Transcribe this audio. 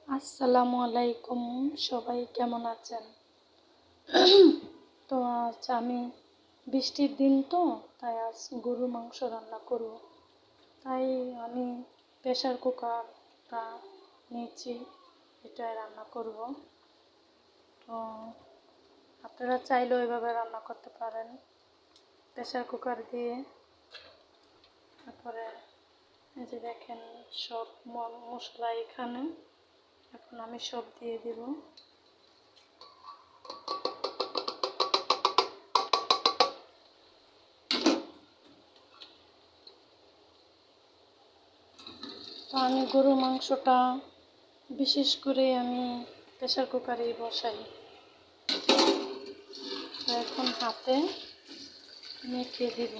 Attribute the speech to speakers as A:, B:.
A: আসসালামু আলাইকুম, সবাই কেমন আছেন? তো আজ আমি বৃষ্টির দিন তো তাই আজ গরুর মাংস রান্না করব। তাই আমি প্রেসার কুকারটা নিয়েছি, এটাই রান্না করব। তো আপনারা চাইলেও এভাবে রান্না করতে পারেন প্রেসার কুকার দিয়ে। তারপরে এই যে দেখেন সব মশলা এখানে, এখন আমি সব দিয়ে দেব। তো আমি গরুর মাংসটা বিশেষ করে আমি প্রেসার কুকারেই বসাই। তো এখন হাতে মেখে দেব।